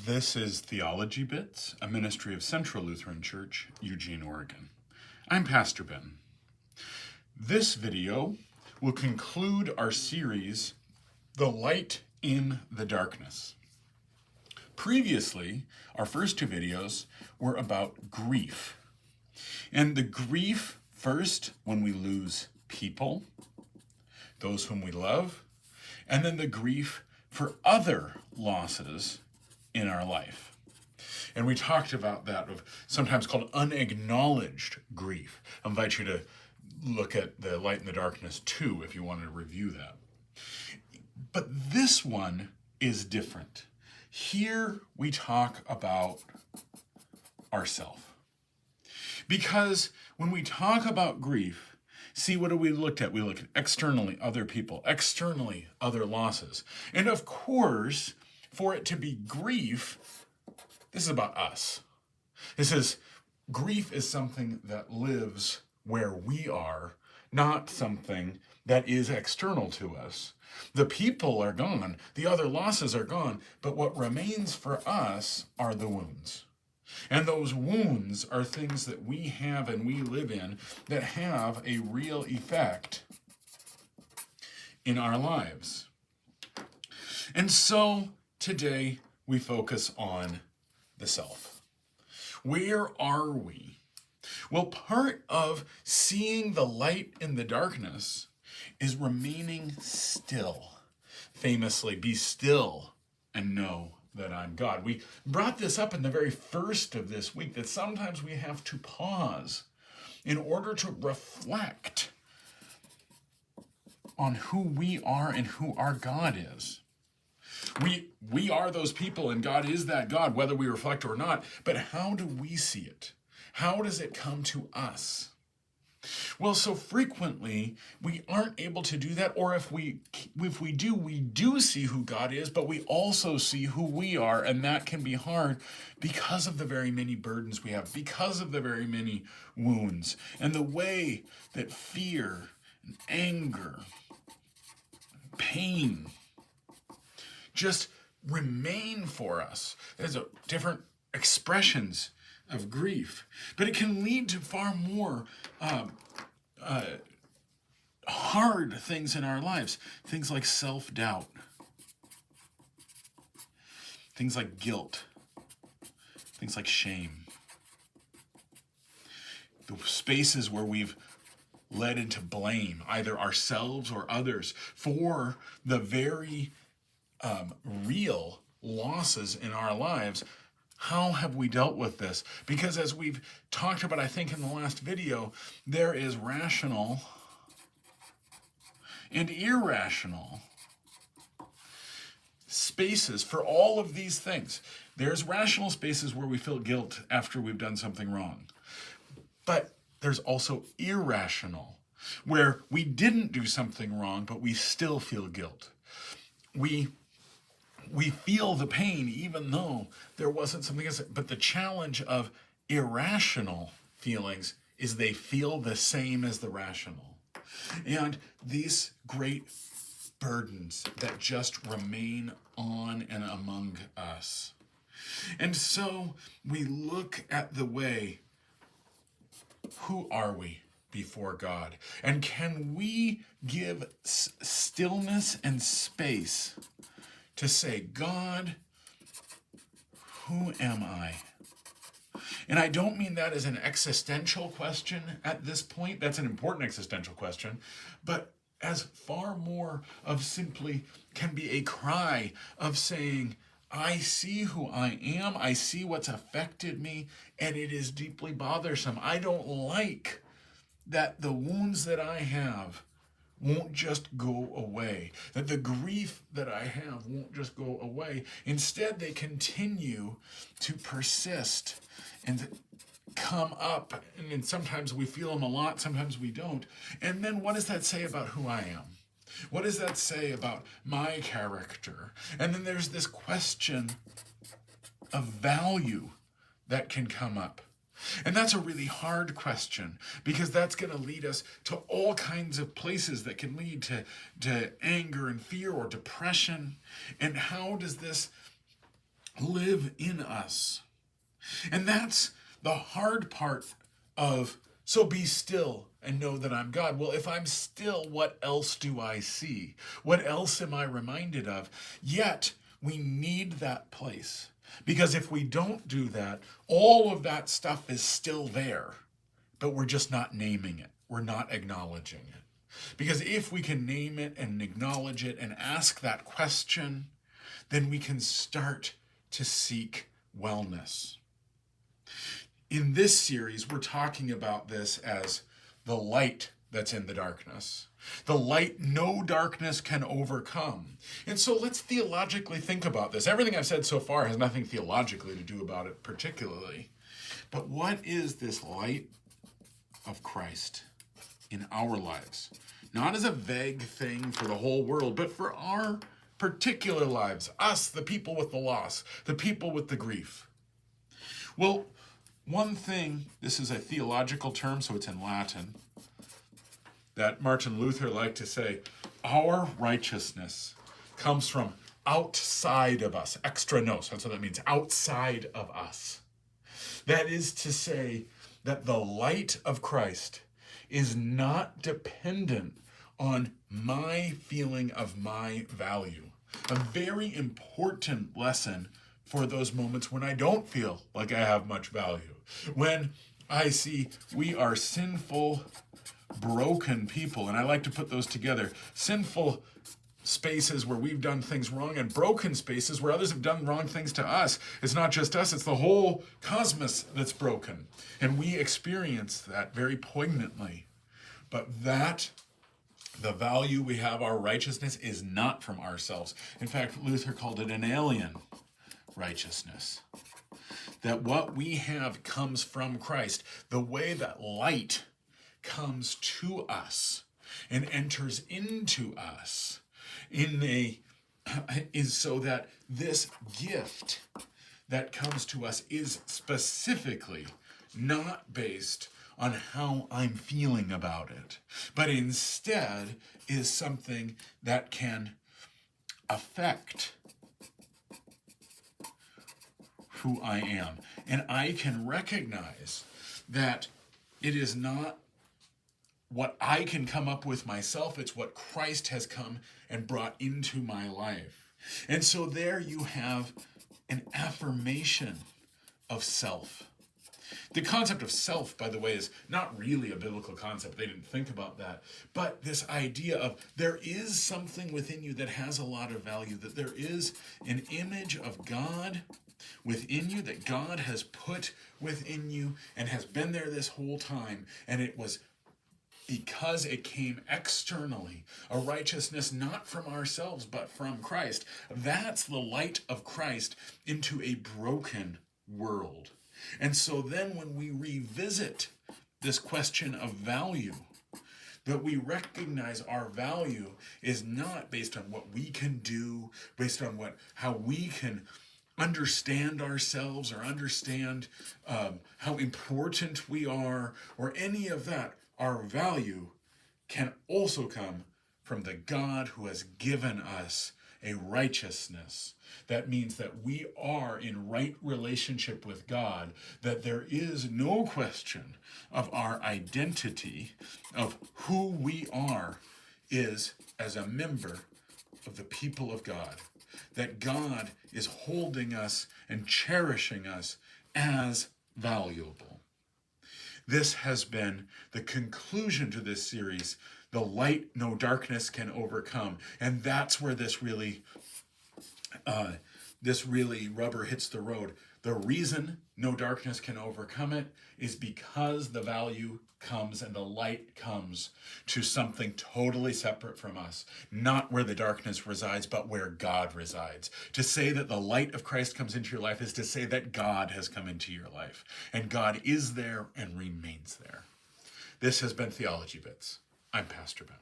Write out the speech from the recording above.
This is Theology Bits, a ministry of Central Lutheran Church, Eugene, Oregon. I'm Pastor Ben. This video will conclude our series, The Light in the Darkness. Previously, our first two videos were about grief. And the grief first when we lose people, those whom we love, and then the grief for other losses in our life. And we talked about that, of sometimes called unacknowledged grief. I invite you to look at The Light in the Darkness 2 if you wanted to review that. But this one is different. Here we talk about ourself. Because when we talk about grief, see, what do we look at? We look at externally other people, externally other losses. And of course, for it to be grief, this is about us. Grief is something that lives where we are, not something that is external to us. The people are gone, the other losses are gone, but what remains for us are the wounds. And those wounds are things that we have and we live in that have a real effect in our lives. And so today we focus on the self. Where are we? Well, part of seeing the light in the darkness is remaining still. Famously, be still and know that I'm God. We brought this up in the very first of this week, that sometimes we have to pause in order to reflect on who we are and who our God is. We are those people and God is that God, whether we reflect or not, but how do we see it? How does it come to us? Well, so frequently we aren't able to do that, or if we do see who God is, but we also see who we are, and that can be hard because of the very many burdens we have, because of the very many wounds, and the way that fear and anger, pain just remain for us. There's different expressions of grief, but it can lead to far more hard things in our lives. Things like self-doubt, things like guilt, things like shame. The spaces where we've led into blame, either ourselves or others, for the very real losses in our lives. How have we dealt with this? Because as we've talked about, I think in the last video, there is rational and irrational spaces for all of these things. There's rational spaces where we feel guilt after we've done something wrong. But there's also irrational, where we didn't do something wrong, but we still feel guilt. We feel the pain even though there wasn't something else. But the challenge of irrational feelings is they feel the same as the rational. And these great burdens that just remain on and among us. And so we look at the way, who are we before God? And can we give stillness and space to say, God, who am I? And I don't mean that as an existential question at this point. That's an important existential question. But as far more of simply can be a cry of saying, I see who I am. I see what's affected me, and it is deeply bothersome. I don't like that the wounds that I have won't just go away, that the grief that I have won't just go away. Instead, they continue to persist and come up, and then sometimes we feel them a lot, sometimes we don't. And then what does that say about who I am? What does that say about my character? And then there's this question of value that can come up. And that's a really hard question, because that's going to lead us to all kinds of places that can lead to anger and fear or depression. And how does this live in us. And that's the hard part of, so be still and know that I'm God. Well, if I'm still, what else do I see? What else am I reminded of? Yet, we need that place. Because if we don't do that, all of that stuff is still there, but we're just not naming it. We're not acknowledging it. Because if we can name it and acknowledge it and ask that question, then we can start to seek wellness. In this series, we're talking about this as the light that's in the darkness. The light no darkness can overcome. And so let's theologically think about this. Everything I've said so far has nothing theologically to do about it particularly. But what is this light of Christ in our lives? Not as a vague thing for the whole world, but for our particular lives. Us, the people with the loss, the people with the grief. Well, one thing, this is a theological term, so it's in Latin, that Martin Luther liked to say, our righteousness comes from outside of us, extra nos, that's what that means, outside of us. That is to say that the light of Christ is not dependent on my feeling of my value. A very important lesson for those moments when I don't feel like I have much value. When I see we are sinful, broken people, and I like to put those together. Sinful spaces where we've done things wrong and broken spaces where others have done wrong things to us. It's not just us, it's the whole cosmos that's broken. And we experience that very poignantly. But that, the value we have, our righteousness, is not from ourselves. In fact, Luther called it an alien righteousness. That what we have comes from Christ. The way that light comes to us and enters into us is so that this gift that comes to us is specifically not based on how I'm feeling about it, but instead is something that can affect who I am. And I can recognize that it is not what I can come up with myself, it's what Christ has come and brought into my life. And so there you have an affirmation of self. The concept of self, by the way, is not really a biblical concept. They didn't think about that. But this idea of there is something within you that has a lot of value, that there is an image of God within you that God has put within you and has been there this whole time. And it was because it came externally, a righteousness not from ourselves, but from Christ. That's the light of Christ into a broken world. And so then when we revisit this question of value, that we recognize our value is not based on what we can do, based on how we can understand ourselves or understand how important we are or any of that. Our value can also come from the God who has given us a righteousness. That means that we are in right relationship with God, that there is no question of our identity, of who we are, is as a member of the people of God. That God is holding us and cherishing us as valuable. This has been the conclusion to this series, The Light No Darkness Can Overcome. And that's where this really rubber hits the road. The reason no darkness can overcome it is because the value comes and the light comes to something totally separate from us, not where the darkness resides, but where God resides. To say that the light of Christ comes into your life is to say that God has come into your life, and God is there and remains there. This has been Theology Bits. I'm Pastor Ben.